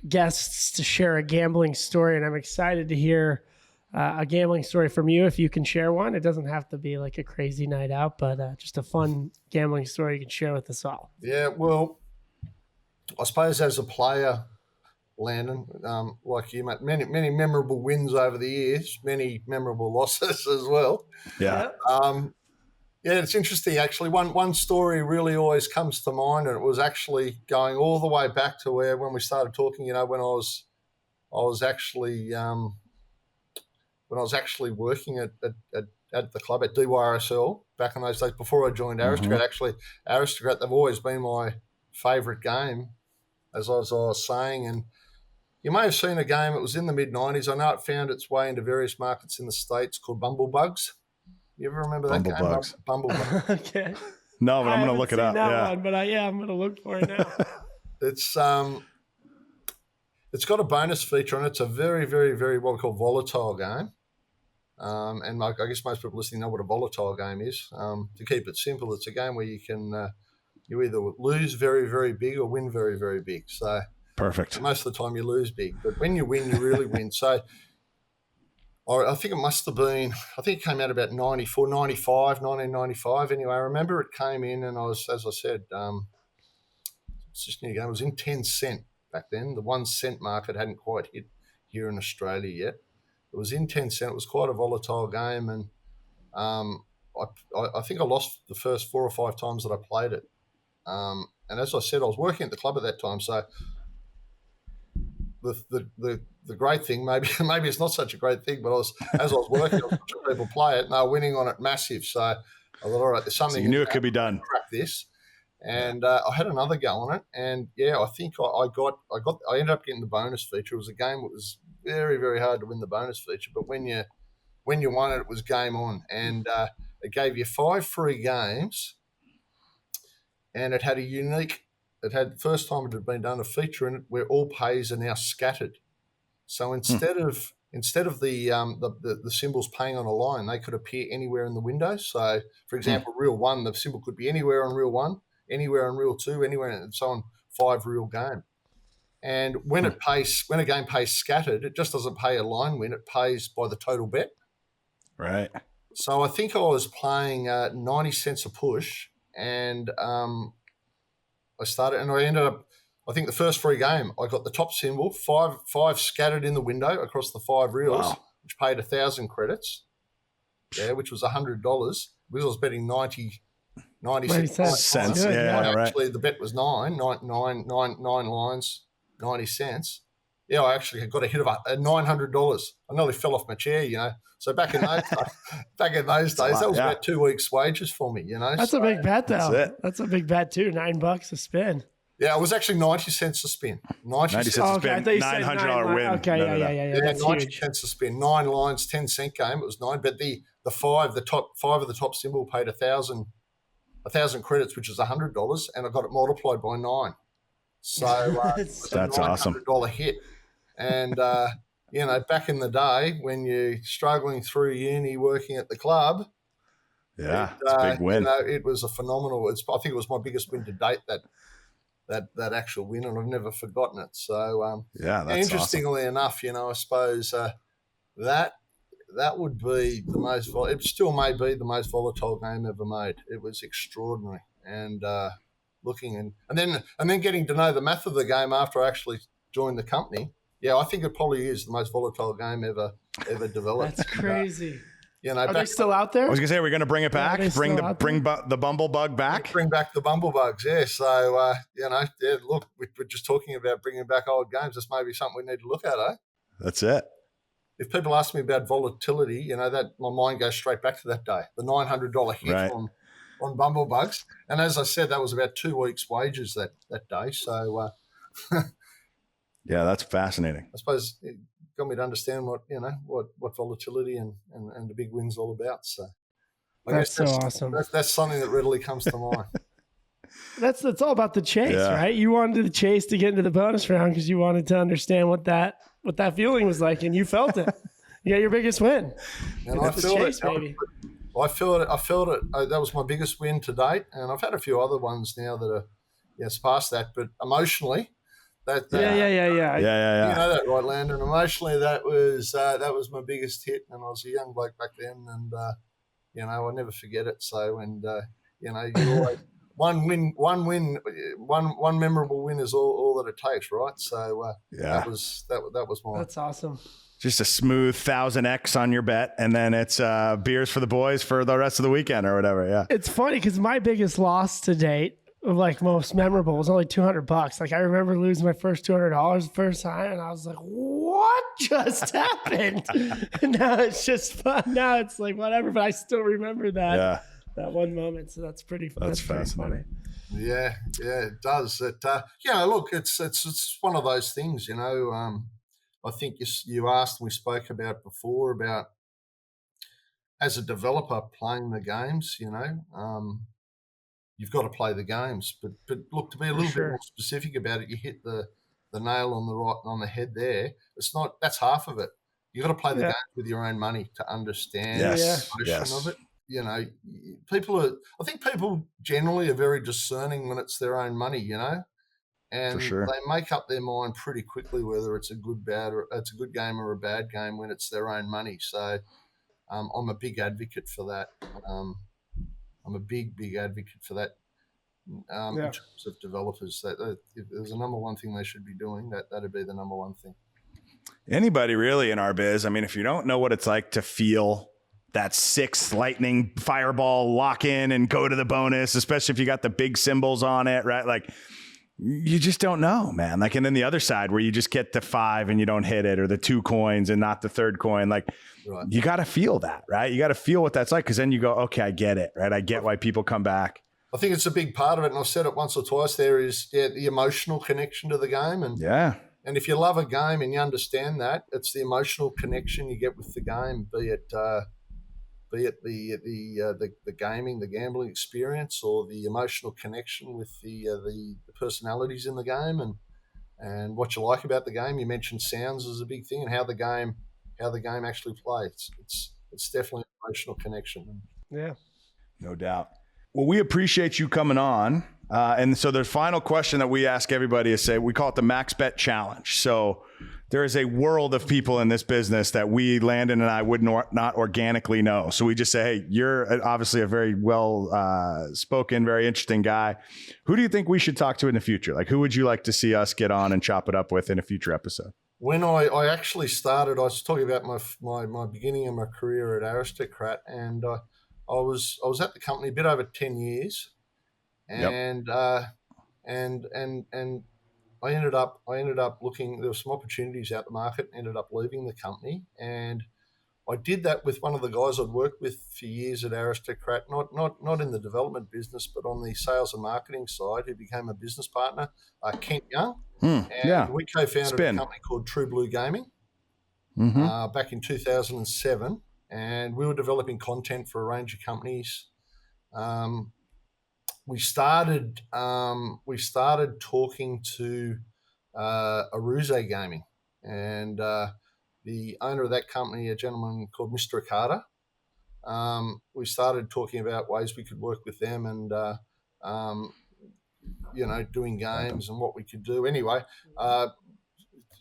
guests to share a gambling story, and I'm excited to hear a gambling story from you if you can share one. It doesn't have to be like a crazy night out, but just a fun gambling story you can share with us all. Yeah, well, I suppose as a player, Landon, like you, mate, many memorable wins over the years, many memorable losses as well. Yeah. It's interesting actually. One story really always comes to mind, and it was actually going all the way back to when we started talking. When I was actually working at the club at DYRSL back in those days before I joined Aristocrat. Actually, Aristocrat, they've always been my favourite game, as I was saying. And you may have seen a game. It was in the mid-90s. I know it found its way into various markets in the States called Bumblebugs. You ever remember that game? Bumblebugs. Okay. No, but I'm going to look it up. One, but I'm going to look for it now. It's got a bonus feature, and it's a very, very, very what we call volatile game. And I guess most people listening know what a volatile game is. To keep it simple, it's a game where you can you either lose very, very big or win very, very big. So perfect. Most of the time you lose big, but when you win, you really win. So I think it must have been, it came out about 1995. Anyway, I remember it came in, and I was, as I said, it's just a new game. It was in 10 cent back then. The 1 cent market hadn't quite hit here in Australia yet. It was in 10 cent. It was quite a volatile game, and I think I lost the first 4 or 5 times that I played it. And as I said, I was working at the club at that time, so the great thing, maybe it's not such a great thing, but as I was working, I was watching people play it, and they were winning on it massive. So I I thought, all right, there's something. So you knew it could be done. Crack this. And I had another go on it, and I think I ended up getting the bonus feature. It was a game that was very, very hard to win the bonus feature, but when you won it, it was game on, and it gave you 5 free games, and it had the first time it had been done, a feature in it where all pays are now scattered. So instead of the symbols paying on a line, they could appear anywhere in the window. So, for example, reel 1, the symbol could be anywhere on reel 1. Anywhere on reel 2, anywhere, and so on, 5 reel game. And when a game pays scattered, it just doesn't pay a line win; it pays by the total bet. Right. So I think I was playing 90 cents a push, and I started, and I ended up. I think the first free game, I got the top symbol, five scattered in the window across the 5 reels, which paid 1,000 credits. Yeah, which was $100 because I was betting 90 cents. Yeah, right. Actually, the bet was nine lines, 90 cents. Yeah, I actually got a hit of $900. I nearly fell off my chair, So back in those days, that was about 2 weeks' wages for me, That's a big bet, though. That's a big bet too. $9 a spin. Yeah, it was actually 90 cents a spin. 90 cents a spin. $900 win. Okay, yeah. That's 90 huge. cents a spin. 9 lines, 10-cent game. It was 9, but the top five of the top symbol paid 1,000 credits, which is $100, and I got it multiplied by 9. So that's awesome. $900 hit. And back in the day when you're struggling through uni, working at the club, it's a big win. It was a phenomenal. I think it was my biggest win to date. That actual win, and I've never forgotten it. So that's interestingly enough, I suppose that would be the most. It still may be the most volatile game ever made. It was extraordinary, and looking and then getting to know the math of the game after I actually joined the company. Yeah, I think it probably is the most volatile game ever developed. That's crazy. Are they still out there? I was gonna say, we're gonna bring it back. Bring the bumblebug back. Bring back the bumblebugs. Yeah. So look, we're just talking about bringing back old games. This may be something we need to look at, eh? That's it. If people ask me about volatility, that my mind goes straight back to that day, the $900 hit on bumblebugs. And as I said, that was about 2 weeks' wages that day. So yeah, that's fascinating. I suppose it got me to understand what volatility and the big win's all about. So that's so awesome. That's something that readily comes to mind. That's all about the chase, right? You wanted the chase to get into the bonus round because you wanted to understand what that feeling was like, and you felt it. You got your biggest win. And I felt it, baby. I felt it. That was my biggest win to date, and I've had a few other ones now that are past that. But emotionally, yeah. You know that, right, Landon? Emotionally, that was my biggest hit, and I was a young bloke back then, and I never forget it. So, and you always one memorable win is all that it takes, right? So that was mine. That's awesome. Just a smooth 1,000x on your bet, and then it's beers for the boys for the rest of the weekend or whatever. Yeah, it's funny because my biggest loss to date, like most memorable, was only $200. Like I remember losing my first $200 the first time, and I was like, "What just happened?" And now it's just fun. Now it's like whatever, but I still remember that one moment. So that's pretty fun. That's fascinating. Yeah, it does. Look, it's one of those things, I think you asked, we spoke about before about as a developer playing the games, you've got to play the games. But look, to be a little bit more specific about it, you hit the nail on the head there. That's half of it. You've got to play the games with your own money to understand the emotion of it. I think people generally are very discerning when it's their own money, and they make up their mind pretty quickly whether it's a good game or a bad game when it's their own money. So I'm a big advocate for that. I'm a big advocate for that in terms of developers. That if there's a number one thing they should be doing, that'd be the number one thing. Anybody really in our biz, I mean, if you don't know what it's like to feel that 6th lightning fireball lock in and go to the bonus, especially if you got the big symbols on it, right? Like, you just don't know, man. Like, and then the other side where you just get the 5 and you don't hit it, or the 2 coins and not the 3rd coin. Like, Right. you got to feel that, right? You got to feel what that's like. Cause then you go, okay, I get it. Right. I get why people come back. I think it's a big part of it. And I've said it once or twice, there is the emotional connection to the game. And and if you love a game and you understand that, it's the emotional connection you get with the game, be it the gaming, the gambling experience, or the emotional connection with the personalities in the game, and what you like about the game. You mentioned sounds as a big thing, and how the game actually plays. It's definitely an emotional connection. Yeah, no doubt. Well, we appreciate you coming on. And so the final question that we ask everybody is, we call it the Max Bet Challenge. So there is a world of people in this business that Landon and I would not organically know. So we just say, hey, you're obviously a very well spoken, very interesting guy. Who do you think we should talk to in the future? Like, who would you like to see us get on and chop it up with in a future episode? When I actually started, I was talking about my beginning of my career at Aristocrat, and I was at the company a bit over 10 years, and and I ended up looking. There were some opportunities out the market. Ended up leaving the company, and I did that with one of the guys I'd worked with for years at Aristocrat. Not in the development business, but on the sales and marketing side, who became a business partner, Kent Young. And we co-founded a company called True Blue Gaming back in 2007, and we were developing content for a range of companies. We started talking to Aruze Gaming, and the owner of that company, a gentleman called Mr. Akata. We started talking about ways we could work with them, and doing games and what we could do. Anyway,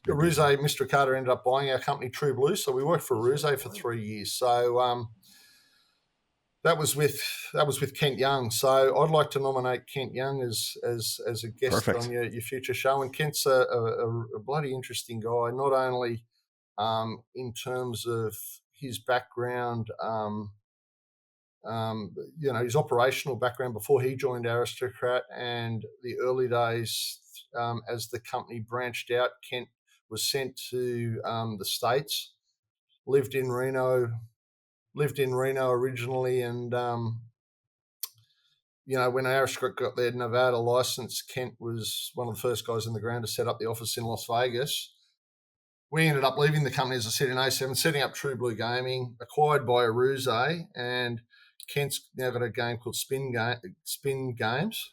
Aruze, Mr. Akata ended up buying our company, True Blue. So we worked for Aruze for 3 years. So that was with Kent Young. So I'd like to nominate Kent Young as a guest on your future show. And Kent's a bloody interesting guy, not only in terms of his background, his operational background before he joined Aristocrat, and the early days as the company branched out. Kent was sent to the States, lived in Reno originally, and when Aristocrat got their Nevada license, Kent was one of the first guys in the ground to set up the office in Las Vegas. We ended up leaving the company, as I said, in 2007, setting up True Blue Gaming, acquired by Aruze, and Kent's now got a game called Spin Games.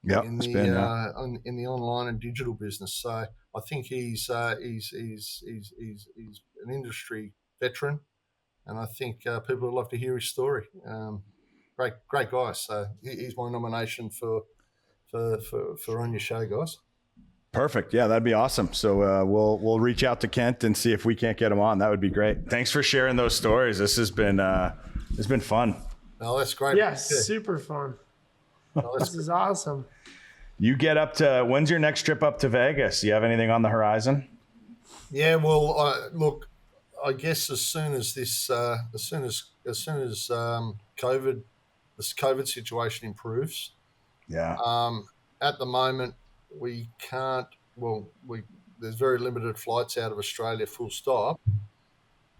Yeah, in the online and digital business. So I think he's an industry veteran, and I think people would love to hear his story. Great guy. So he's my nomination for on your show, guys. Perfect. Yeah, that'd be awesome. So we'll reach out to Kent and see if we can't get him on. That would be great. Thanks for sharing those stories. This has been fun. Oh, that's great. Yeah, super fun. This is awesome. You get up to, when's your next trip up to Vegas? Do you have anything on the horizon? Yeah, well, look, I guess as soon as this COVID situation improves. Yeah. At the moment, we can't. Well, there's very limited flights out of Australia, full stop.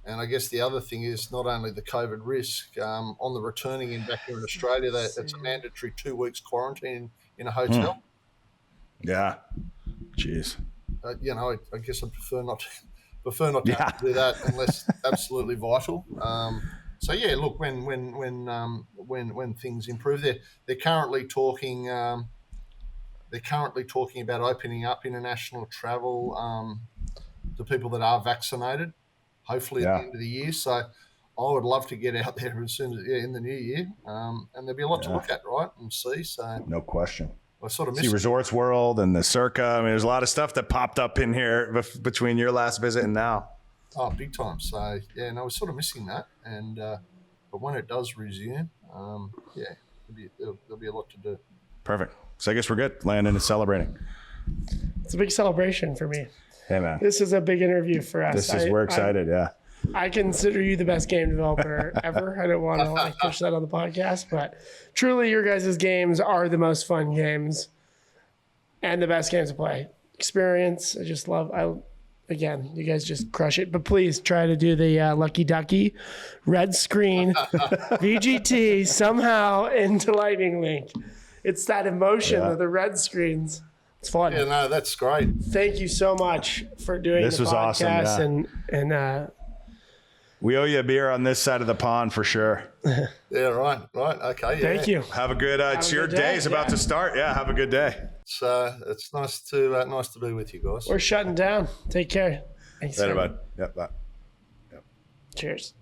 And I guess the other thing is not only the COVID risk on the returning in back here in Australia, that it's a mandatory 2 weeks quarantine in a hotel. Yeah. Jeez. I guess I prefer not to have to do that unless absolutely vital. So yeah, look, when things improve, they're currently talking. They're currently talking about opening up international travel to people that are vaccinated, hopefully at the end of the year. So I would love to get out there as soon as in the new year, and there'll be a lot to look at, right, and see. So no question. I sort of see Resorts World and the Circa. I mean, there's a lot of stuff that popped up in here between your last visit and now. Oh, big time. So yeah, no, we're sort of missing that, and but when it does resume, there'll be a lot to do. Perfect. So I guess we're good. Landon is celebrating. It's a big celebration for me. Hey, man. This is a big interview for us. We're excited, yeah. I consider you the best game developer ever. I don't want to push that on the podcast, but truly your guys' games are the most fun games and the best games to play. Experience. I just love. Again, you guys just crush it. But please try to do the Lucky Ducky red screen VGT somehow into Lightning Link. It's that emotion of the red screens. It's fun. Yeah, no, that's great. Thank you so much for doing This the was podcast awesome, and we owe you a beer on this side of the pond for sure. Yeah, right. Okay. Yeah. thank you. Have a good. It's your good day day. is about to start. Yeah. Have a good day. It's nice to be with you guys. We're shutting down. Take care. Thanks, Later, man. bud. Yep. Bye. Cheers.